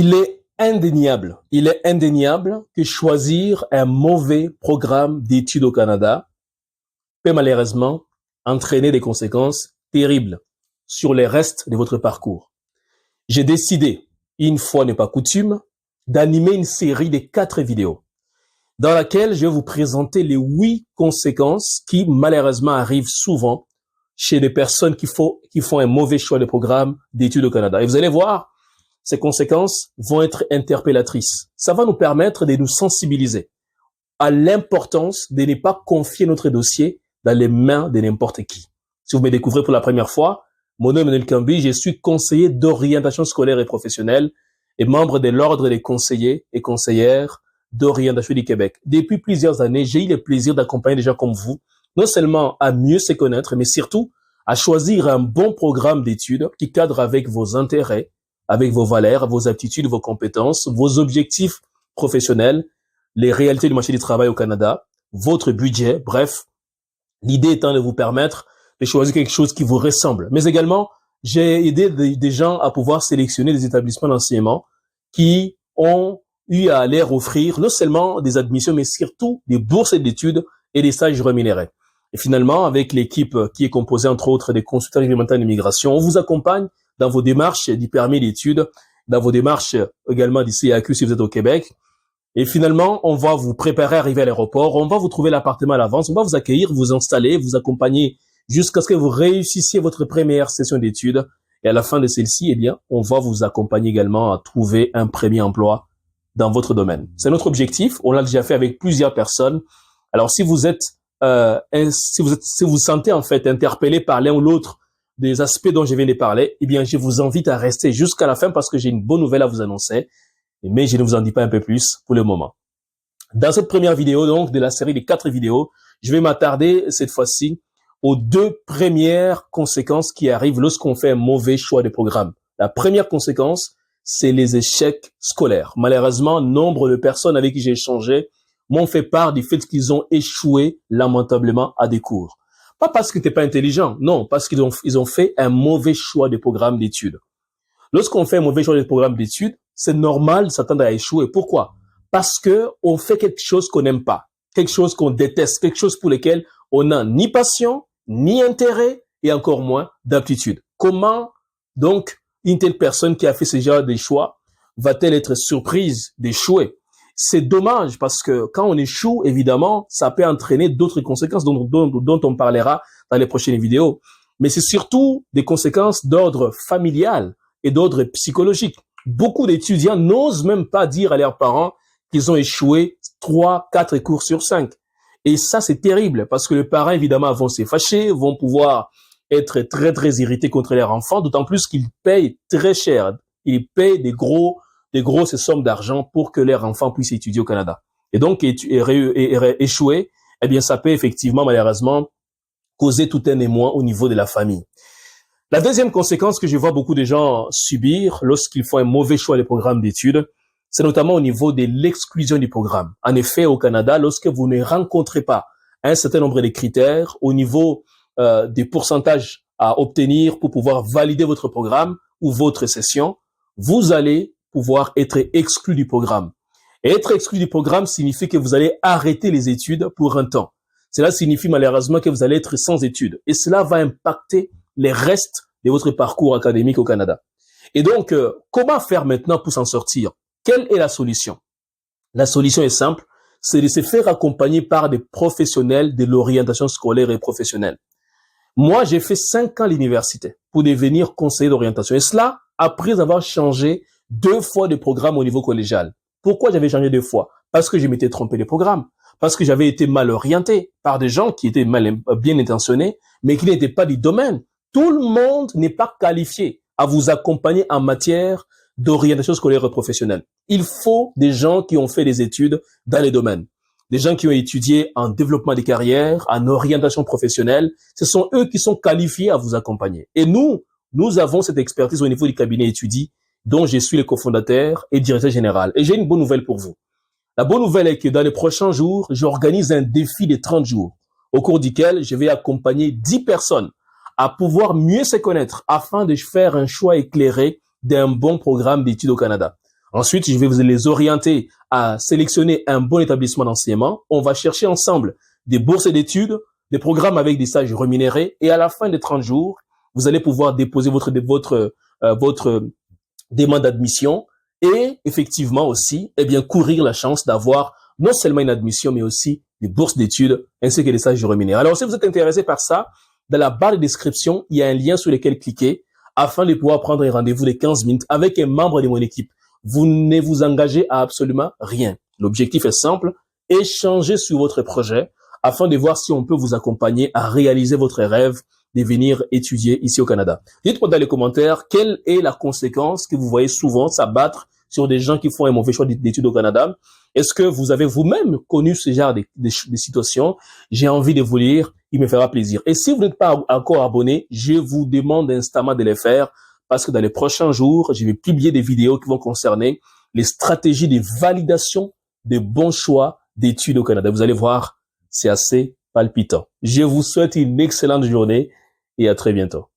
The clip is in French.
Il est indéniable que choisir un mauvais programme d'études au Canada peut malheureusement entraîner des conséquences terribles sur le reste de votre parcours. J'ai décidé, une fois n'est pas coutume, d'animer une série de 4 vidéos dans laquelle je vais vous présenter les 8 conséquences qui malheureusement arrivent souvent chez des personnes qui font un mauvais choix de programme d'études au Canada. Et vous allez voir, ces conséquences vont être interpellatrices. Ça va nous permettre de nous sensibiliser à l'importance de ne pas confier notre dossier dans les mains de n'importe qui. Si vous me découvrez pour la première fois, mon nom est Emmanuel Kambi, je suis conseiller d'orientation scolaire et professionnelle et membre de l'Ordre des conseillers et conseillères d'orientation du Québec. Depuis plusieurs années, j'ai eu le plaisir d'accompagner des gens comme vous, non seulement à mieux se connaître, mais surtout à choisir un bon programme d'études qui cadre avec vos intérêts, avec vos valeurs, vos aptitudes, vos compétences, vos objectifs professionnels, les réalités du marché du travail au Canada, votre budget, bref. L'idée étant de vous permettre de choisir quelque chose qui vous ressemble. Mais également, j'ai aidé des gens à pouvoir sélectionner des établissements d'enseignement qui ont eu à leur offrir non seulement des admissions, mais surtout des bourses d'études et des stages rémunérés. Et finalement, avec l'équipe qui est composée entre autres des consultants réglementaires d'immigration, on vous accompagne dans vos démarches du permis d'études, dans vos démarches également du CAQ si vous êtes au Québec. Et finalement, on va vous préparer à arriver à l'aéroport, on va vous trouver l'appartement à l'avance, on va vous accueillir, vous installer, vous accompagner jusqu'à ce que vous réussissiez votre première session d'études. Et à la fin de celle-ci, eh bien, on va vous accompagner également à trouver un premier emploi dans votre domaine. C'est notre objectif. On l'a déjà fait avec plusieurs personnes. Alors, si vous vous sentez en fait interpellé par l'un ou l'autre des aspects dont je viens de parler, eh bien, je vous invite à rester jusqu'à la fin parce que j'ai une bonne nouvelle à vous annoncer. Mais je ne vous en dis pas un peu plus pour le moment. Dans cette première vidéo, donc, de la série des 4 vidéos, je vais m'attarder cette fois-ci aux 2 premières conséquences qui arrivent lorsqu'on fait un mauvais choix de programme. La première conséquence, c'est les échecs scolaires. Malheureusement, nombre de personnes avec qui j'ai échangé m'ont fait part du fait qu'ils ont échoué lamentablement à des cours. Pas parce que t'es pas intelligent, non, parce qu'ils ont fait un mauvais choix de programme d'études. Lorsqu'on fait un mauvais choix de programme d'études, c'est normal de s'attendre à échouer. Pourquoi? Parce que on fait quelque chose qu'on n'aime pas, quelque chose qu'on déteste, quelque chose pour lequel on n'a ni passion, ni intérêt et encore moins d'aptitude. Comment donc une telle personne qui a fait ce genre de choix va-t-elle être surprise d'échouer? C'est dommage parce que quand on échoue, évidemment, ça peut entraîner d'autres conséquences dont on parlera dans les prochaines vidéos. Mais c'est surtout des conséquences d'ordre familial et d'ordre psychologique. Beaucoup d'étudiants n'osent même pas dire à leurs parents qu'ils ont échoué 3, 4 cours sur 5. Et ça, c'est terrible parce que les parents, évidemment, vont se fâcher, vont pouvoir être très, très irrités contre leur enfant, d'autant plus qu'ils payent très cher. Ils payent des grosses sommes d'argent pour que leur enfant puisse étudier au Canada. Et donc, échouer, eh bien, ça peut effectivement, malheureusement, causer tout un émoi au niveau de la famille. La deuxième conséquence que je vois beaucoup de gens subir lorsqu'ils font un mauvais choix de programme d'études, c'est notamment au niveau de l'exclusion du programme. En effet, au Canada, lorsque vous ne rencontrez pas un certain nombre de critères au niveau des pourcentages à obtenir pour pouvoir valider votre programme ou votre session, vous allez pouvoir être exclu du programme. Et être exclu du programme signifie que vous allez arrêter les études pour un temps. Cela signifie malheureusement que vous allez être sans études. Et cela va impacter les restes de votre parcours académique au Canada. Et donc, comment faire maintenant pour s'en sortir? Quelle est la solution? La solution est simple, c'est de se faire accompagner par des professionnels de l'orientation scolaire et professionnelle. Moi, j'ai fait 5 ans à l'université pour devenir conseiller d'orientation. Et cela, après avoir changé 2 fois de programme au niveau collégial. Pourquoi j'avais changé 2 fois? Parce que je m'étais trompé de programme. Parce que j'avais été mal orienté par des gens qui étaient bien intentionnés, mais qui n'étaient pas du domaine. Tout le monde n'est pas qualifié à vous accompagner en matière d'orientation scolaire et professionnelle. Il faut des gens qui ont fait des études dans les domaines. Des gens qui ont étudié en développement des carrières, en orientation professionnelle. Ce sont eux qui sont qualifiés à vous accompagner. Et nous avons cette expertise au niveau du cabinet étudie, dont je suis le cofondateur et directeur général. Et j'ai une bonne nouvelle pour vous. La bonne nouvelle est que dans les prochains jours, j'organise un défi de 30 jours, au cours duquel je vais accompagner 10 personnes à pouvoir mieux se connaître afin de faire un choix éclairé d'un bon programme d'études au Canada. Ensuite, je vais vous les orienter à sélectionner un bon établissement d'enseignement. On va chercher ensemble des bourses d'études, des programmes avec des stages rémunérés. Et à la fin des 30 jours, vous allez pouvoir déposer votre demande d'admission et effectivement aussi, eh bien, courir la chance d'avoir non seulement une admission, mais aussi des bourses d'études ainsi que des stages rémunérés. Alors, si vous êtes intéressé par ça, dans la barre de description, il y a un lien sur lequel cliquer afin de pouvoir prendre un rendez-vous de 15 minutes avec un membre de mon équipe. Vous ne vous engagez à absolument rien. L'objectif est simple, échanger sur votre projet afin de voir si on peut vous accompagner à réaliser votre rêve de venir étudier ici au Canada. Dites-moi dans les commentaires quelle est la conséquence que vous voyez souvent s'abattre sur des gens qui font un mauvais choix d'études au Canada. Est-ce que vous avez vous-même connu ce genre de situations? J'ai envie de vous lire, il me fera plaisir. Et si vous n'êtes pas encore abonné, je vous demande instamment de le faire parce que dans les prochains jours, je vais publier des vidéos qui vont concerner les stratégies de validation de bons choix d'études au Canada. Vous allez voir, c'est assez palpitant. Je vous souhaite une excellente journée et à très bientôt.